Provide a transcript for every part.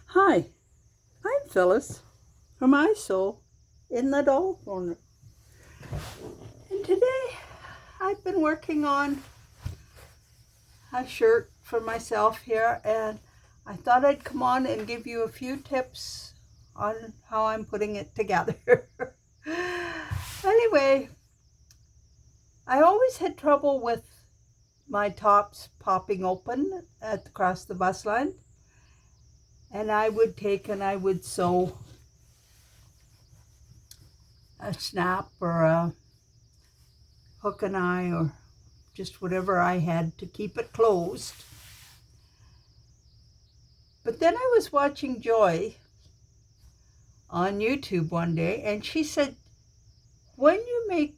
Hi, I'm Phyllis from iSew in the doll corner. And today I've been working on a shirt for myself here, and I thought I'd come on and give you a few tips on how I'm putting it together. Anyway, I always had trouble with my tops popping open across the bust line, and I would take and I would sew a snap or a hook and eye or just whatever I had to keep it closed. But then I was watching Joy on YouTube one day, and she said, when you make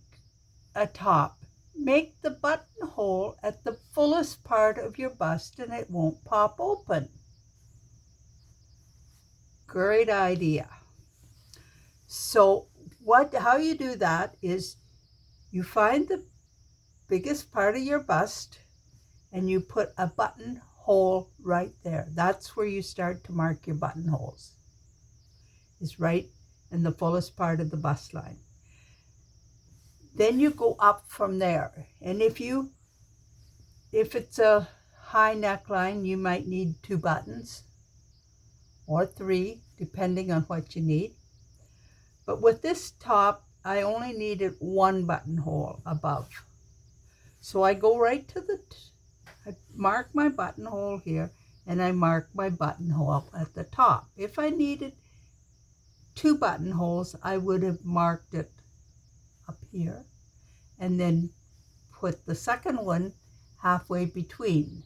a top, make the buttonhole at the fullest part of your bust and it won't pop open. Great idea. So how you do that is you find the biggest part of your bust and you put a buttonhole right there. That's where you start to mark your buttonholes, is right in the fullest part of the bust line. Then you go up from there. And if it's a high neckline, you might need 2 buttons or 3, depending on what you need. But with this top, I only needed 1 buttonhole above. So I go right to I mark my buttonhole here, and I mark my buttonhole at the top. If I needed 2 buttonholes, I would have marked it up here and then put the second one halfway between.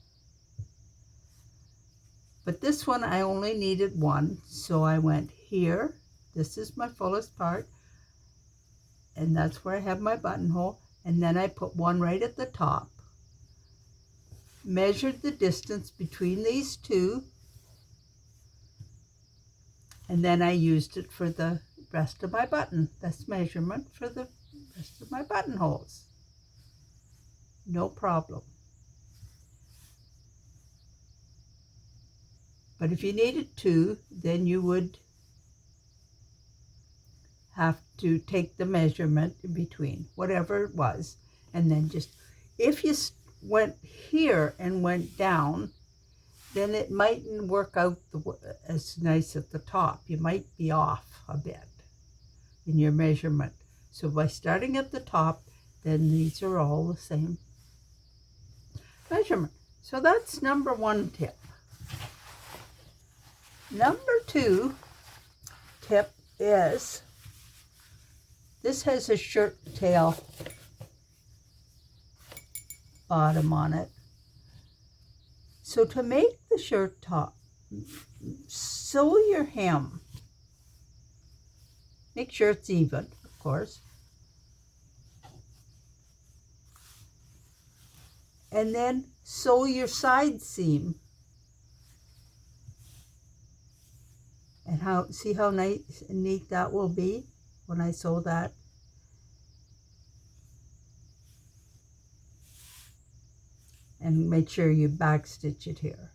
But this one I only needed 1, so I went here. This is my fullest part, and that's where I have my buttonhole, and then I put 1 right at the top. Measured the distance between these 2, and then I used it for the rest of my button, this measurement for the rest of my buttonholes. No problem. But if you needed 2, then you would have to take the measurement in between, whatever it was, and then just, if you went here and went down, then it mightn't work out as nice at the top. You might be off a bit in your measurement. So by starting at the top, then these are all the same measurement. So that's number 1 tip. Number 2 tip is, this has a shirt tail bottom on it. So to make the shirt top, sew your hem. Make sure it's even, of course. And then sew your side seam. And see how nice and neat that will be when I sew that. And make sure you backstitch it here.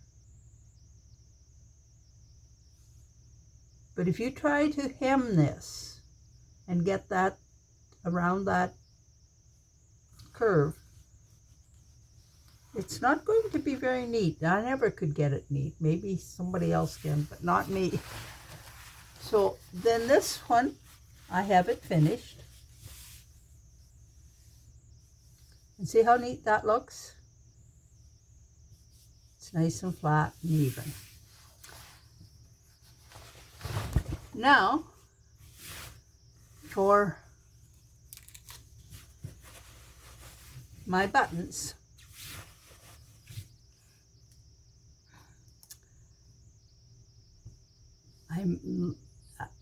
But if you try to hem this and get that around that curve, it's not going to be very neat. I never could get it neat. Maybe somebody else can, but not me. So then this one, I have it finished. And see how neat that looks? It's nice and flat and even. Now, for my buttons.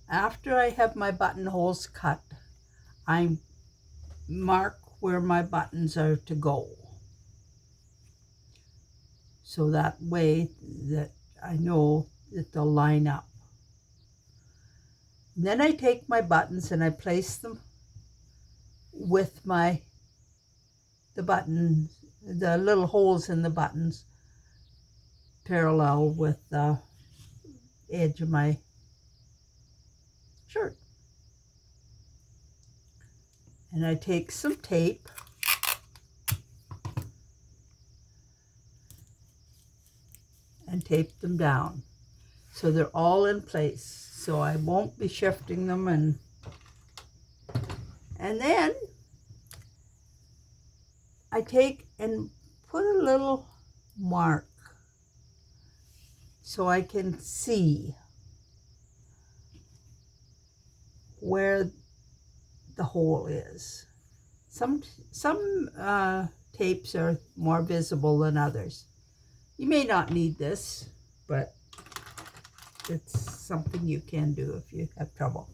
After I have my buttonholes cut, I mark where my buttons are to go. So that way that I know that they'll line up. And then I take my buttons and I place them with the buttons, the little holes in the buttons, parallel with edge of my shirt. And I take some tape and tape them down so they're all in place, so I won't be shifting them. And then I take and put a little mark so I can see where the hole is. Some tapes are more visible than others. You may not need this, but it's something you can do if you have trouble.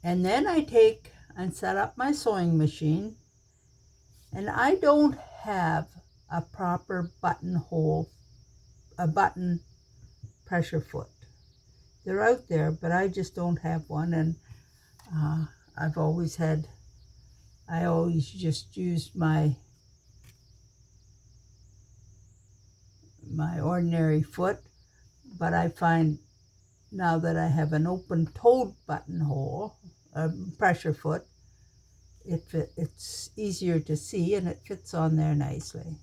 And then I take and set up my sewing machine, and I don't have a proper button pressure foot. They're out there, but I just don't have one. And I always just used my ordinary foot, but I find now that I have an open-toed buttonhole, pressure foot, it's easier to see and it fits on there nicely.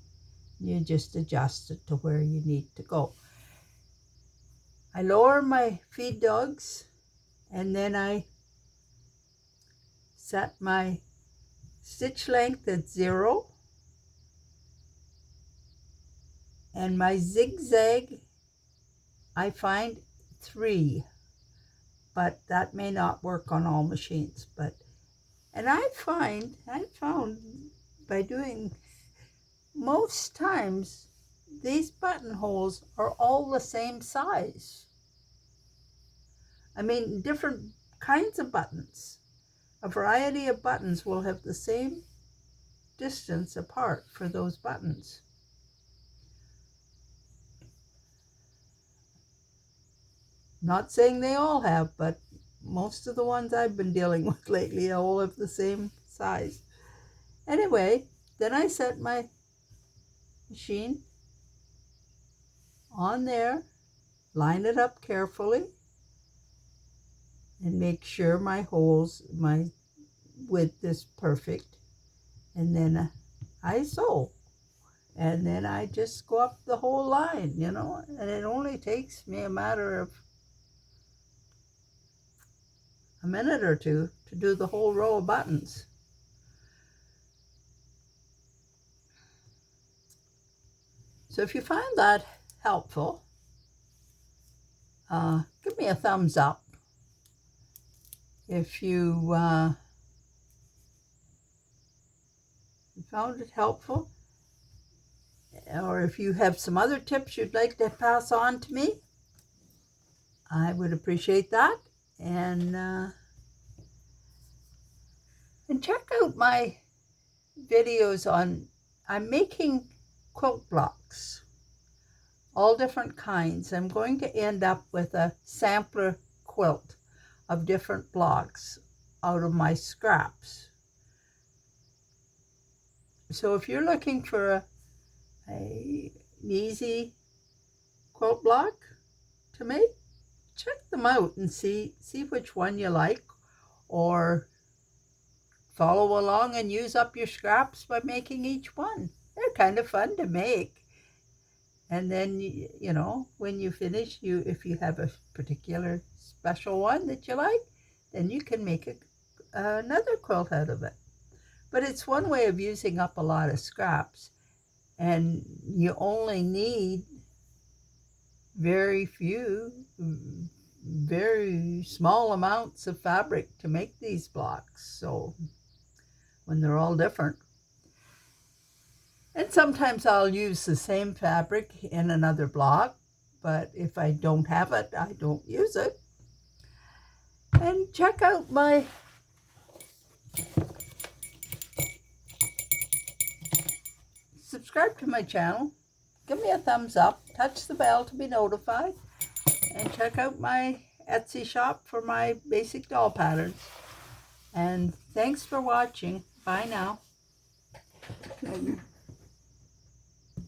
You just adjust it to where you need to go. I lower my feed dogs, and then I set my stitch length at 0, and my zigzag I find 3, but that may not work on all machines. And I found by doing, most times these buttonholes are all the same size. I mean, different kinds of buttons. A variety of buttons will have the same distance apart for those buttons. Not saying they all have, but most of the ones I've been dealing with lately all have the same size. Anyway, then I set my machine on there, line it up carefully, and make sure my width is perfect. And then I sew. And then I just go up the whole line, and it only takes me a matter of a minute or two to do the whole row of buttons. So if you find that helpful, give me a thumbs up. If you found it helpful, or if you have some other tips you'd like to pass on to me, I would appreciate that. And check out my videos I'm making quilt blocks, all different kinds. I'm going to end up with a sampler quilt of different blocks out of my scraps. So if you're looking for an easy quilt block to make, check them out and see which one you like, or follow along and use up your scraps by making each one. They're kind of fun to make. And then, when you finish, if you have a particular special one that you like, then you can make another quilt out of it. But it's one way of using up a lot of scraps, and you only need very small amounts of fabric to make these blocks. So when they're all different. And sometimes I'll use the same fabric in another block, but if I don't have it, I don't use it. And check out subscribe to my channel, give me a thumbs up, touch the bell to be notified, and check out my Etsy shop for my basic doll patterns. And thanks for watching. Bye now.